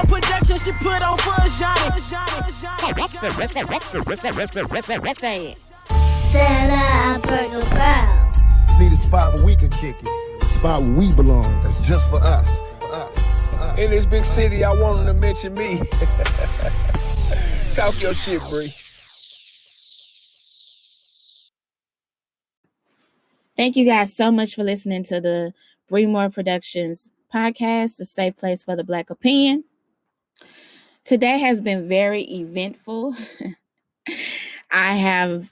more production she put on for Johnny. Say it. Stand up, Burger Brown. Need a spot where we can kick it. A spot where we belong. That's just for us. In this big city, I want them to mention me. Talk your shit, Bree. Thank you guys so much for listening to the Bree Productions podcast, a safe place for the Black opinion. Today has been very eventful. I have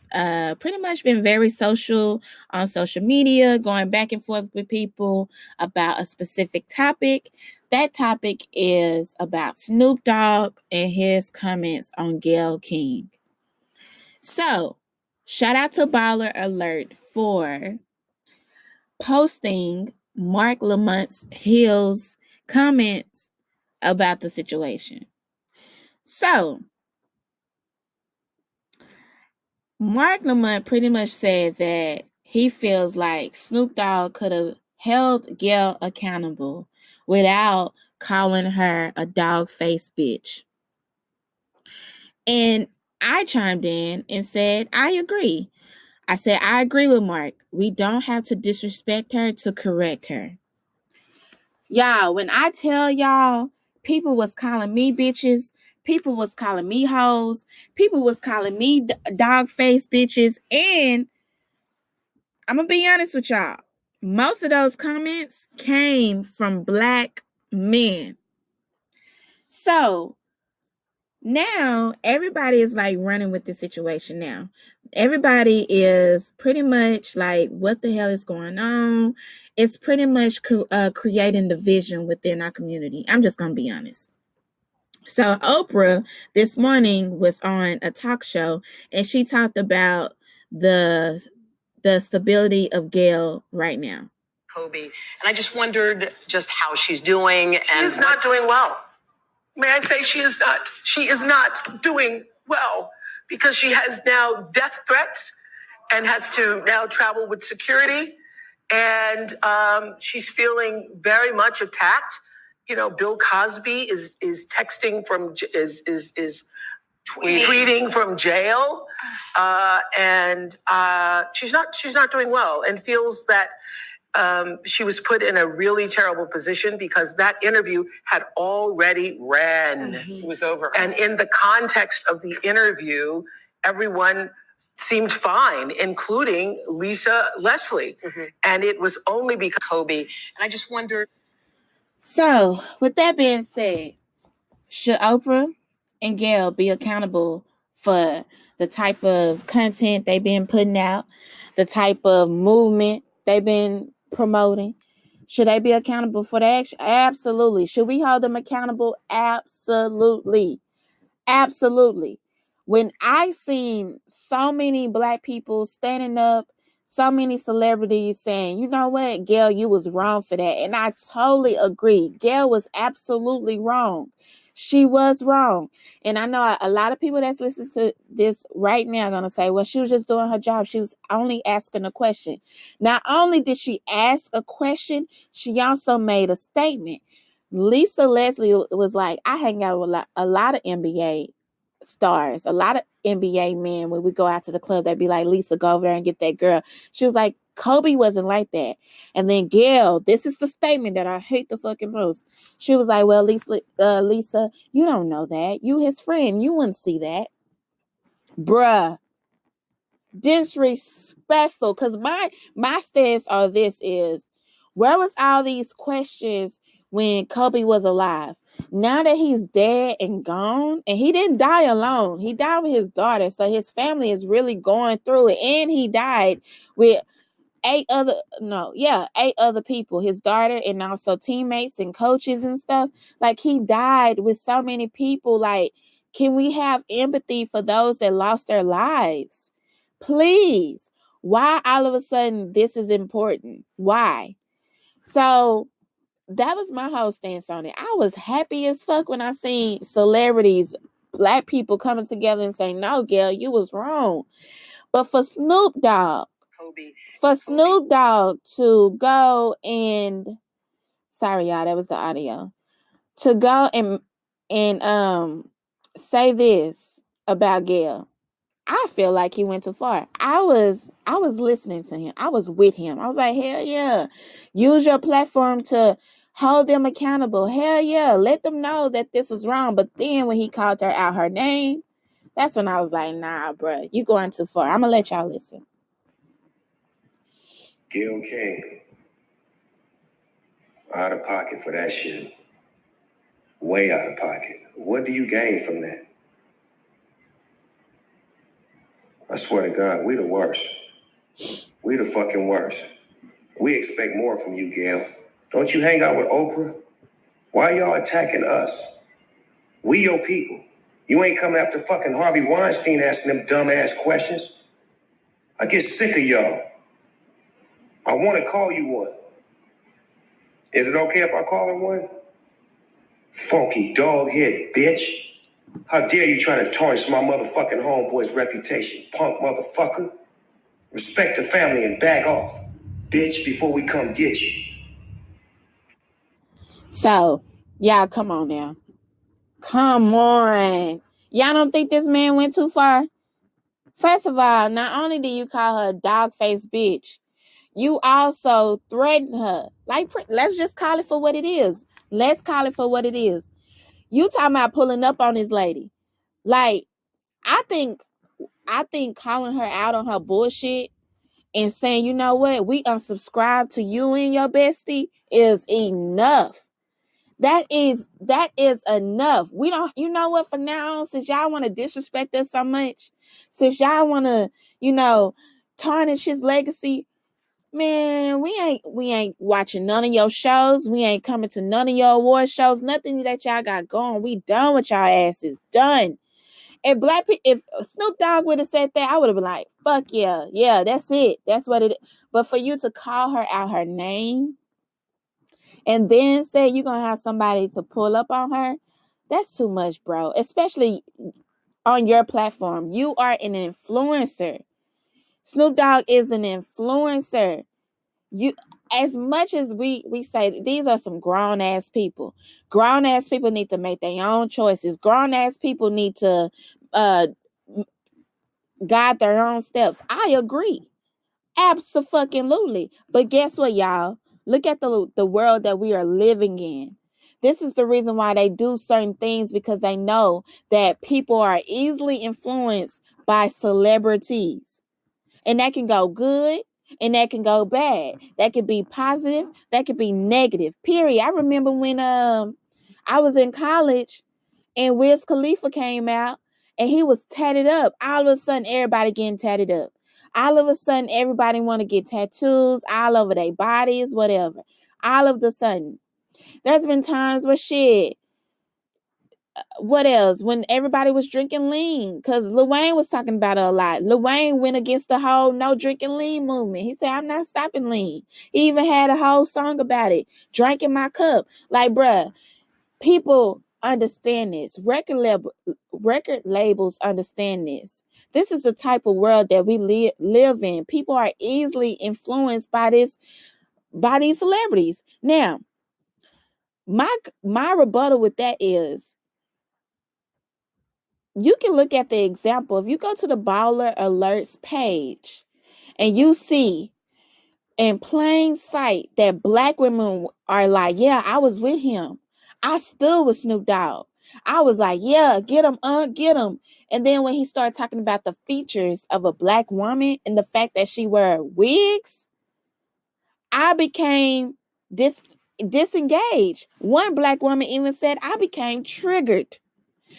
pretty much been very social on social media, going back and forth with people about a specific topic. That topic is about Snoop Dogg and his comments on Gayle King. So, shout out to Baller Alert for posting Mark Lamont's Hill's comments about the situation. So, Mark Lamont pretty much said that he feels like Snoop Dogg could have held Gayle accountable without calling her a dog-faced bitch. And I chimed in and said, I agree. I said, I agree with Mark. We don't have to disrespect her to correct her. Y'all, when I tell y'all, people was calling me bitches, people was calling me hoes, people was calling me dog-faced bitches, and I'm going to be honest with y'all. Most of those comments came from Black men. So now everybody is like running with the situation now. Everybody is pretty much like, what the hell is going on? It's pretty much creating division within our community. I'm just going to be honest. So Oprah this morning was on a talk show and she talked about the stability of Gayle right now. Kobe. And I just wondered just how she's doing. She is not doing well. May I say she is not? She is not doing well because she has now death threats and has to now travel with security. And she's feeling very much attacked. You know, Bill Cosby is texting from, is tweeting from jail. And she's not doing well and feels that she was put in a really terrible position because that interview had already ran. It was over. And in the context of the interview, everyone seemed fine, including Lisa Leslie. Mm-hmm. And it was only because Kobe. And I just wondered. So, with that being said, should Oprah and Gayle be accountable for the type of content they've been putting out, the type of movement they've been promoting? Should they be accountable for that action? Absolutely. Should we hold them accountable? Absolutely. Absolutely. When I seen so many Black people standing up, so many celebrities saying, you know what, Gayle, you was wrong for that. And I totally agree. Gayle was absolutely wrong. She was wrong. And I know a lot of people that's listening to this right now are going to say, well, she was just doing her job. She was only asking a question. Not only did she ask a question, she also made a statement. Lisa Leslie was like, I hang out with a lot of NBA stars, a lot of NBA men. When we go out to the club, they'd be like, Lisa, go over there and get that girl. She was like, Kobe wasn't like that. And then Gayle, this is the statement that I hate the fucking most. She was like, well, Lisa, you don't know that. You his friend. You wouldn't see that. Bruh. Disrespectful. Because my stance on this is, where was all these questions when Kobe was alive? Now that he's dead and gone, and he didn't die alone. He died with his daughter. So his family is really going through it. And he died with 8 other people, his daughter and also teammates and coaches and stuff. Like, he died with so many people. Like, can we have empathy for those that lost their lives? Please. Why all of a sudden this is important? Why? So that was my whole stance on it. I was happy as fuck when I seen celebrities, Black people coming together and saying, no, Gayle, you was wrong. But for Snoop Dogg, Snoop Dogg to go and, sorry y'all, that was the audio, to go and say this about Gayle. I feel like he went too far. I was listening to him. I was with him. I was like, hell yeah. Use your platform to hold them accountable. Hell yeah. Let them know that this was wrong. But then when he called her out her name, that's when I was like, nah, bruh, you going too far. I'm gonna let y'all listen. Gayle King, out of pocket for that shit. Way out of pocket. What do you gain from that? I swear to God, we the worst. We the fucking worst. We expect more from you, Gayle. Don't you hang out with Oprah? Why y'all attacking us? We your people. You ain't coming after fucking Harvey Weinstein asking them dumb-ass questions. I get sick of y'all. I want to call you one. Is it okay if I call her one? Funky dog head, bitch. How dare you try to tarnish my motherfucking homeboy's reputation, punk motherfucker? Respect the family and back off, bitch, before we come get you. So, y'all, come on now. Come on. Y'all don't think this man went too far? First of all, not only did you call her a dog-faced bitch, you also threatened her. Like, let's just call it for what it is. Let's call it for what it is. You talking about pulling up on this lady. Like, I think calling her out on her bullshit and saying, you know what, we unsubscribe to you and your bestie is enough. That is enough. We don't, you know what, for now on, since y'all want to disrespect us so much, since y'all want to, tarnish his legacy, man, we ain't watching none of your shows. We ain't coming to none of your award shows. Nothing that y'all got going. We done with y'all asses. Done. If Snoop Dogg would have said that, I would have been like, fuck yeah. Yeah, that's it. That's what it is. But for you to call her out her name and then say you're going to have somebody to pull up on her, that's too much, bro. Especially on your platform. You are an influencer. Snoop Dogg is an influencer. You, as much as we say these are some grown-ass people. Grown-ass people need to make their own choices. Grown-ass people need to guide their own steps. I agree. Absolutely. But guess what, y'all? Look at the world that we are living in. This is the reason why they do certain things, because they know that people are easily influenced by celebrities. And that can go good and that can go bad. That could be positive. That could be negative. Period. I remember when I was in college and Wiz Khalifa came out and he was tatted up. All of a sudden, everybody getting tatted up. All of a sudden, everybody want to get tattoos all over their bodies, whatever. All of the sudden. There's been times where shit. What else? When everybody was drinking lean, because Lil Wayne was talking about it a lot. Lil Wayne went against the whole no drinking lean movement. He said, I'm not stopping lean. He even had a whole song about it. Drinking my cup. Like, bruh, people understand this. Record labels understand this. This is the type of world that we live in. People are easily influenced by these celebrities. Now, my rebuttal with that is, you can look at the example. If you go to the Baller Alerts page and you see in plain sight that Black women are like, yeah, I was with him. I stood with Snoop Dogg. I was like, yeah, get him, get him. And then when he started talking about the features of a Black woman and the fact that she wear wigs, I became disengaged. One Black woman even said I became triggered.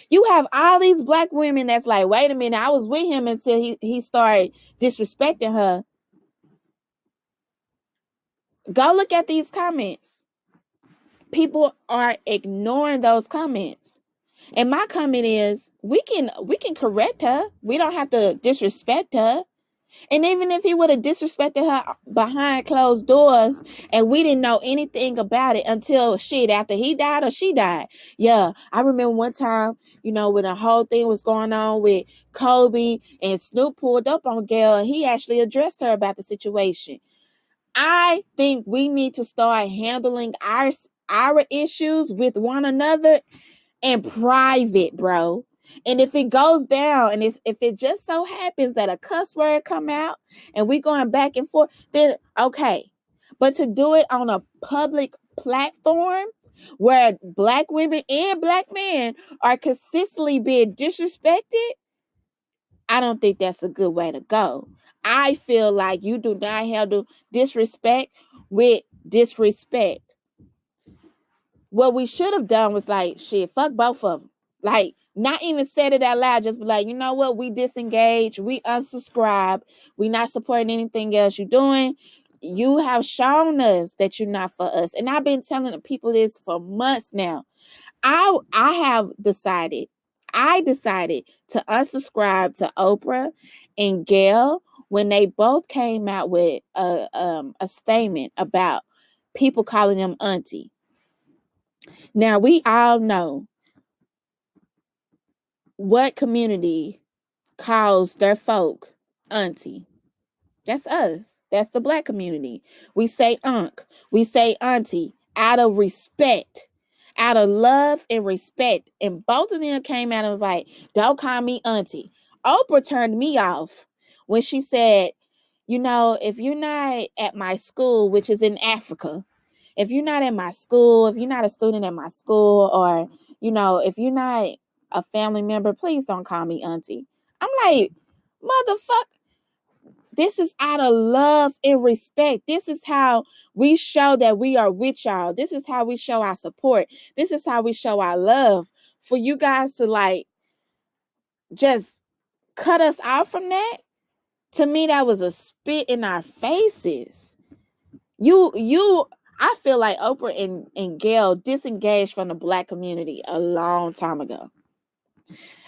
You have all these Black women that's like, wait a minute, I was with him until he started disrespecting her. Go look at these comments. People are ignoring those comments. And my comment is, we can correct her. We don't have to disrespect her. And even if he would have disrespected her behind closed doors and we didn't know anything about it until after he died or she died. Yeah, I remember one time, when the whole thing was going on with Kobe and Snoop pulled up on Gayle and he actually addressed her about the situation. I think we need to start handling our issues with one another in private, bro. And if it goes down and if it just so happens that a cuss word come out and we going back and forth, then okay. But to do it on a public platform where black women and black men are consistently being disrespected, I don't think that's a good way to go. I feel like you do not handle disrespect with disrespect. What we should have done was like, shit, fuck both of them. Like, not even said it out loud. Just be like, you know what? We disengage. We unsubscribe. We not supporting anything else you're doing. You have shown us that you're not for us. And I've been telling the people this for months now. I decided to unsubscribe to Oprah and Gayle when they both came out with a statement about people calling them auntie. Now, we all know what community calls their folk auntie. That's us. That's the black community. We say unc. We say auntie out of respect, out of love and respect. And both of them came out and was like, don't call me auntie. Oprah turned me off when she said, you know, if you're not at my school, which is in Africa, if you're not at my school, if you're not a student at my school, or, you know, if you're not a family member, please don't call me auntie. I'm like, motherfucker, this is out of love and respect. This is how we show that we are with y'all. This is how we show our support. This is how we show our love. For you guys to like just cut us out from that, to me, that was a spit in our faces. I feel like Oprah and Gayle disengaged from the black community a long time ago.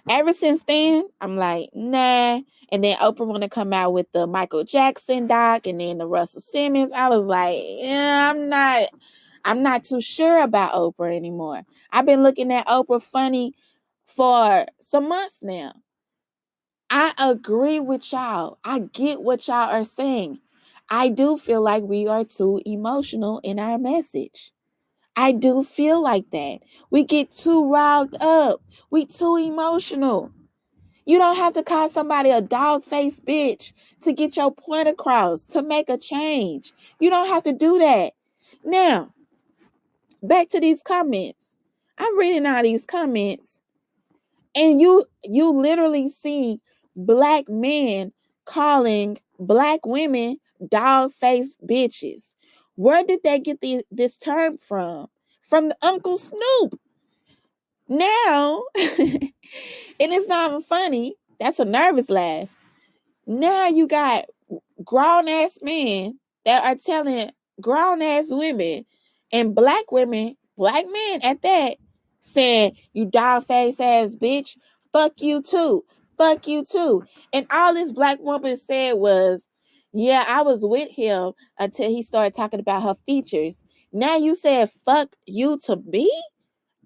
Ever since then, I'm like, nah. And then Oprah want to come out with the Michael Jackson doc and then the Russell Simmons. I was like, yeah, I'm not too sure about Oprah anymore. I've been looking at Oprah funny for some months now. I agree with y'all. I get what y'all are saying. I do feel like we are too emotional in our message. I do feel like that. We get too riled up. We too emotional. You don't have to call somebody a dog-faced bitch to get your point across, to make a change. You don't have to do that. Now, back to these comments. I'm reading all these comments, and you literally see black men calling black women dog-faced bitches. Where did they get this term from? From the Uncle Snoop. Now, and it's not even funny. That's a nervous laugh. Now you got grown-ass men that are telling grown-ass women and black women, black men at that, saying, you dog-face ass bitch, fuck you too. Fuck you too. And all this black woman said was, yeah, I was with him until he started talking about her features. Now you said fuck you to me?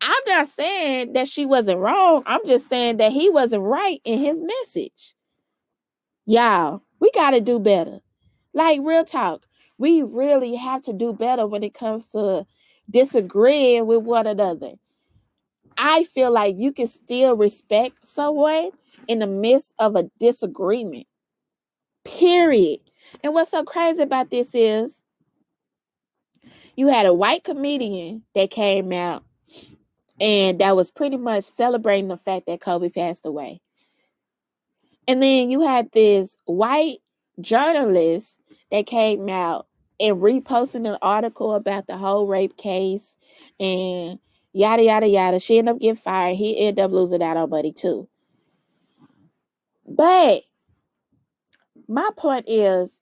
I'm not saying that she wasn't wrong. I'm just saying that he wasn't right in his message. Y'all, we got to do better. Like, real talk. We really have to do better when it comes to disagreeing with one another. I feel like you can still respect someone in the midst of a disagreement. Period. And what's so crazy about this is you had a white comedian that came out and that was pretty much celebrating the fact that Kobe passed away. And then you had this white journalist that came out and reposted an article about the whole rape case and yada, yada, yada. She ended up getting fired. He ended up losing out on money too. But my point is,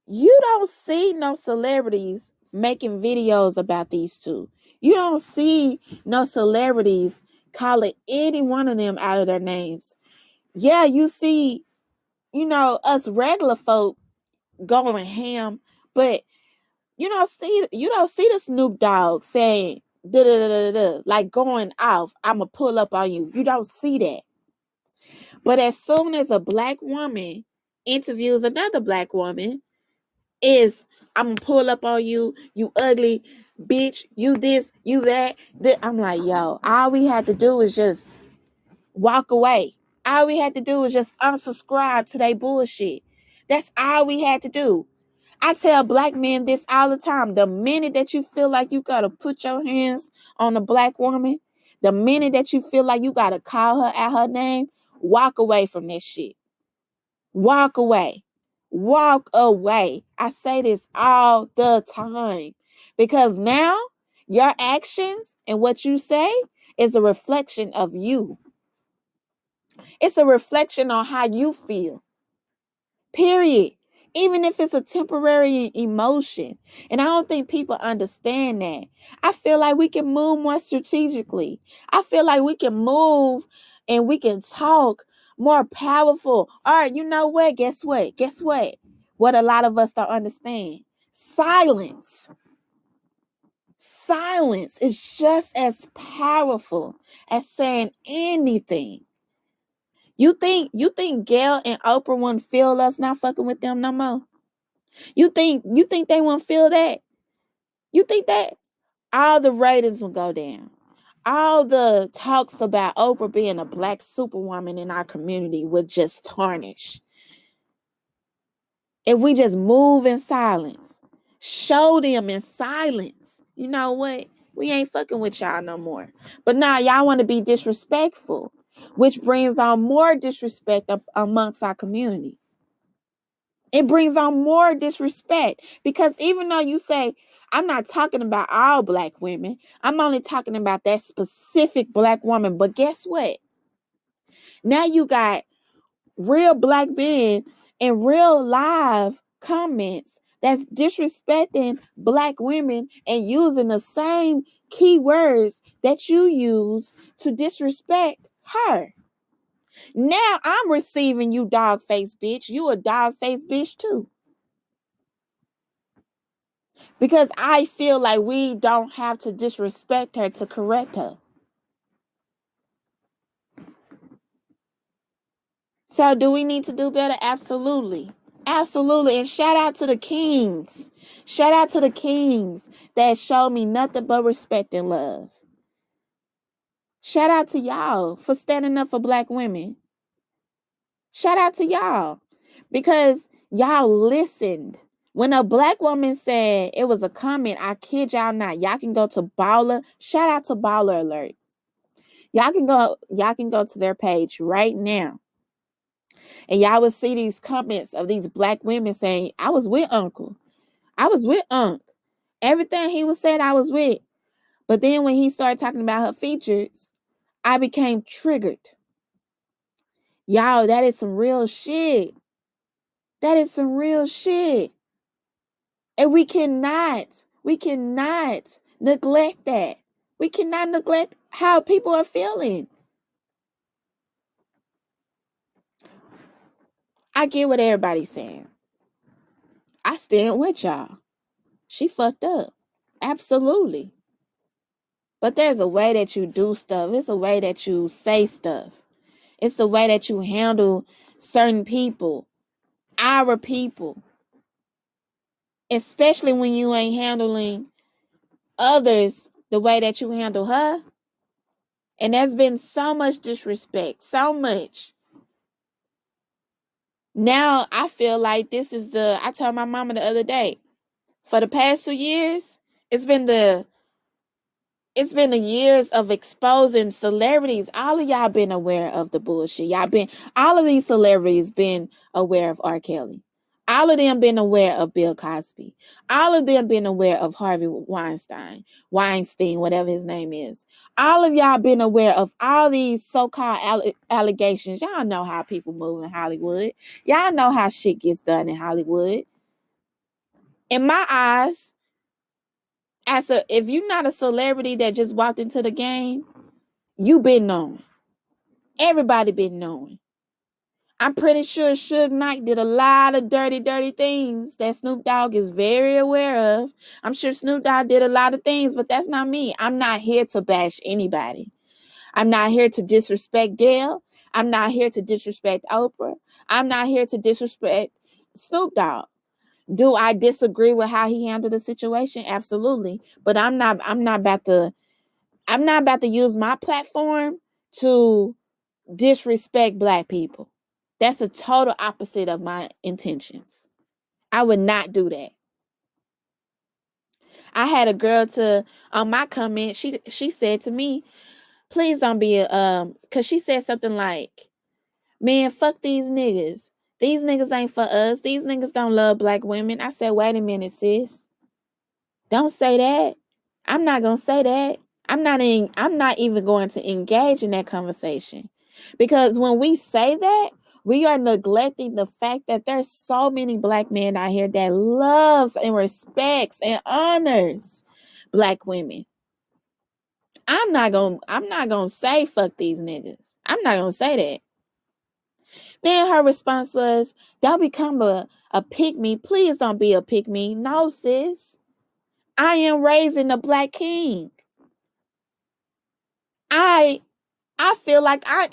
you don't see no celebrities making videos about these two. You don't see no celebrities calling any one of them out of their names. Yeah, you see, us regular folk going ham, but you don't see the Snoop Dogg saying da da da da da, like going off. I'ma pull up on you. You don't see that. But as soon as a black woman interviews another black woman, I'm gonna pull up on you, you ugly bitch, you this, you that. I'm like, yo, all we had to do was just walk away. All we had to do was just unsubscribe to their bullshit. That's all we had to do. I tell black men this all the time. The minute that you feel like you gotta put your hands on a black woman, the minute that you feel like you gotta call her out her name, walk away from that shit. Walk away. Walk away. I say this all the time because now your actions and what you say is a reflection of you. It's a reflection on how you feel. Period. Even if it's a temporary emotion. And I don't think people understand that. I feel like we can move more strategically. I feel like we can move and we can talk more powerful. All right, you know what? Guess what? Guess what? What a lot of us don't understand. Silence. Silence is just as powerful as saying anything. You think Gayle and Oprah wouldn't feel us not fucking with them no more? You think they won't feel that? You think that all the ratings will go down? All the talks about Oprah being a black superwoman in our community would just tarnish. If we just move in silence, show them in silence, you know what? We ain't fucking with y'all no more. But now y'all want to be disrespectful, which brings on more disrespect amongst our community. It brings on more disrespect because even though you say, I'm not talking about all black women, I'm only talking about that specific black woman. But guess what? Now you got real black men in real live comments that's disrespecting black women and using the same keywords that you use to disrespect her. Now I'm receiving you dog face bitch. You a dog face bitch too. Because I feel like we don't have to disrespect her to correct her. So do we need to do better? Absolutely. Absolutely. And shout out to the kings. Shout out to the kings that show me nothing but respect and love. Shout out to y'all for standing up for black women. Shout out to y'all because y'all listened. When a black woman said it was a comment, I kid y'all not. Y'all can go to Baller. Shout out to Baller Alert. Y'all can go to their page right now. And y'all will see these comments of these black women saying, I was with Uncle. I was with Unc. Everything he was saying, I was with. But then when he started talking about her features, I became triggered. Y'all, that is some real shit. That is some real shit. And we cannot neglect that. We cannot neglect how people are feeling. I get what everybody's saying. I stand with y'all. She fucked up. Absolutely. But there's a way that you do stuff. It's a way that you say stuff. It's the way that you handle certain people, our people. Especially when you ain't handling others the way that you handle her. And there's been so much disrespect. So much. Now I feel like I told my mama the other day, for the past 2 years, it's been the years of exposing celebrities. All of y'all been aware of the bullshit. All of these celebrities been aware of R. Kelly. All of them been aware of Bill Cosby. All of them been aware of Harvey Weinstein, whatever his name is. All of y'all been aware of all these so-called allegations. Y'all know how people move in Hollywood. Y'all know how shit gets done in Hollywood. In my eyes, if you're not a celebrity that just walked into the game, you been knowing. Everybody been knowing. I'm pretty sure Suge Knight did a lot of dirty things that Snoop Dogg is very aware of. I'm sure Snoop Dogg did a lot of things, but that's not me. I'm not here to bash anybody. I'm not here to disrespect Gayle. I'm not here to disrespect Oprah. I'm not here to disrespect Snoop Dogg. Do I disagree with how he handled the situation? Absolutely. But I'm not about to use my platform to disrespect Black people. That's a total opposite of my intentions. I would not do that. I had a girl on my comment, she said to me, please don't be cause she said something like, man, fuck these niggas. These niggas ain't for us. These niggas don't love Black women. I said, wait a minute, sis. Don't say that. I'm not gonna say that. I'm not even going to engage in that conversation. Because when we say that, we are neglecting the fact that there's so many Black men out here that loves and respects and honors Black women. I'm not gonna say fuck these niggas. I'm not gonna say that. Then her response was, don't become a pick-me. Please don't be a pick-me. No, sis. I am raising a Black king. I feel like I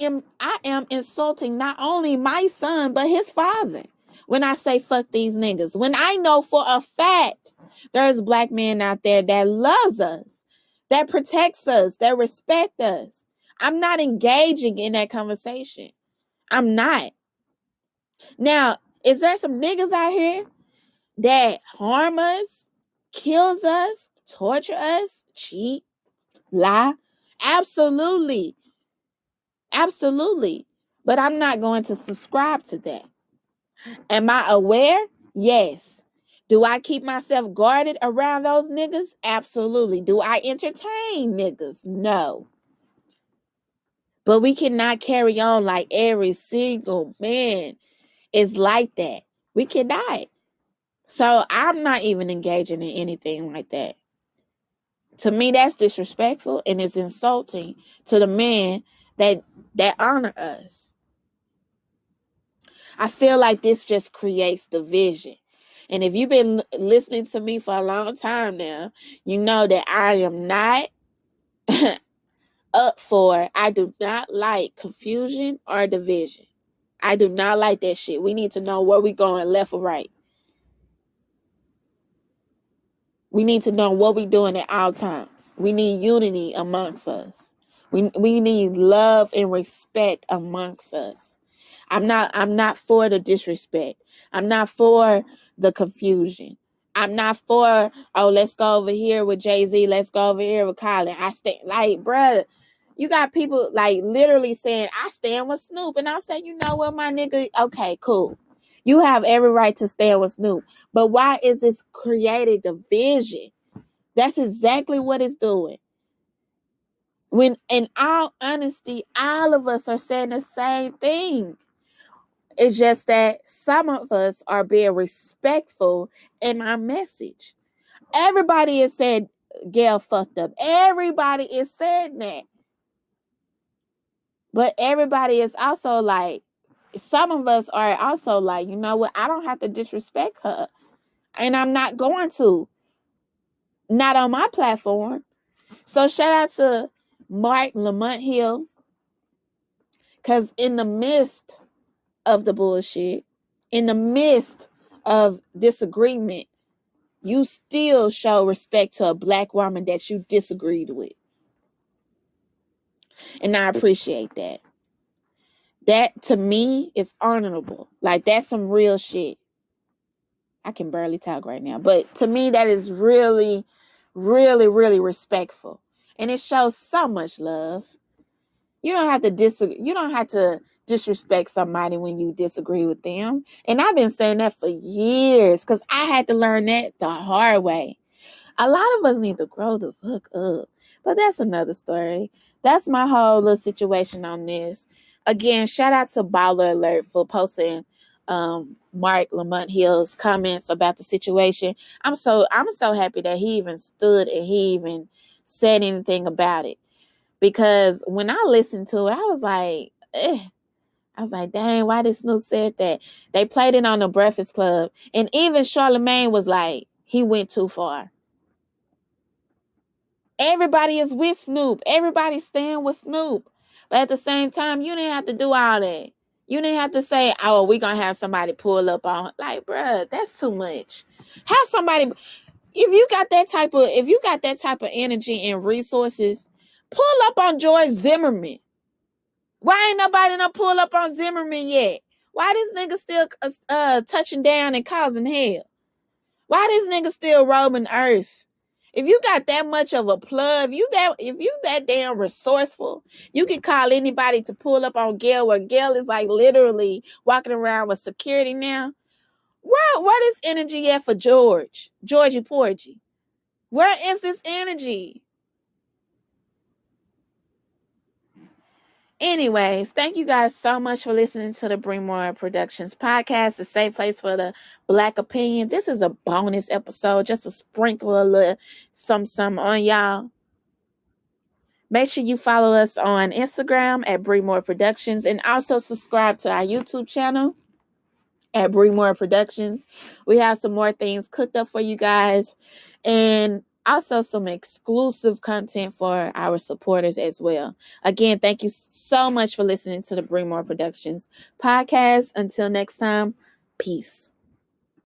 am insulting not only my son, but his father when I say fuck these niggas. When I know for a fact there's Black men out there that loves us, that protects us, that respect us. I'm not engaging in that conversation. I'm not. Now, is there some niggas out here that harm us, kills us, torture us, cheat, lie? Absolutely. Absolutely. But I'm not going to subscribe to that. Am I aware? Yes. Do I keep myself guarded around those niggas? Absolutely. Do I entertain niggas? No. But we cannot carry on like every single man is like that. We cannot. So I'm not even engaging in anything like that. To me, that's disrespectful and it's insulting to the men that honor us. I feel like this just creates division. And if you've been listening to me for a long time now, you know that I am not I do not like confusion or division. I do not like that shit. We need to know where we going, left or right. We need to know what we're doing at all times. We need unity amongst us. We need love and respect amongst us. I'm not for the disrespect. I'm not for the confusion. I'm not for, oh, let's go over here with Jay-Z. Let's go over here with Colin. Like, bruh, you got people like literally saying, I stand with Snoop. And I'll say, you know what, my nigga? Okay, cool. You have every right to stand with Snoop. But why is this creating division? That's exactly what it's doing. When, in all honesty, all of us are saying the same thing. It's just that some of us are being respectful in our message. Everybody has said Gayle fucked up. Everybody is saying that. But everybody is also like, some of us are also like, you know what? I don't have to disrespect her. And I'm not going to. Not on my platform. So shout out to Mark Lamont Hill. Because in the midst of the bullshit, in the midst of disagreement, you still show respect to a Black woman that you disagreed with. And I appreciate that. That, to me, is honorable. Like, that's some real shit. I can barely talk right now. But to me, that is really, really, really respectful. And it shows so much love. You don't have to disrespect somebody when you disagree with them. And I've been saying that for years because I had to learn that the hard way. A lot of us need to grow the fuck up. But that's another story. That's my whole little situation on this. Again, shout out to Baller Alert for posting Mark Lamont Hill's comments about the situation. I'm so happy that he even stood and he even said anything about it. Because when I listened to it, I was like, I was like, dang, why did Snoop said that? They played it on the Breakfast Club. And even Charlamagne was like, he went too far. Everybody is with Snoop. Everybody's staying with Snoop. But at the same time, you didn't have to do all that. You didn't have to say, "Oh, we gonna have somebody pull up on." Like, bruh, that's too much. Have somebody. If you got that type of energy and resources, pull up on George Zimmerman. Why ain't nobody done pull up on Zimmerman yet? Why this nigga still touching down and causing hell? Why this nigga still roaming earth? If you got that much of a plug, if you that damn resourceful, you can call anybody to pull up on Gayle, where Gayle is like literally walking around with security now. Where this energy at for Georgie Porgy? Where is this energy? Anyways, thank you guys so much for listening to the Bree More Productions podcast, a safe place for the Black opinion. This is a bonus episode, just to sprinkle a little some on y'all. Make sure you follow us on Instagram at Bree More Productions, and also subscribe to our YouTube channel at Bree More Productions. We have some more things cooked up for you guys, and also some exclusive content for our supporters as well. Again, thank you so much for listening to the Bree More Productions podcast. Until next time, peace.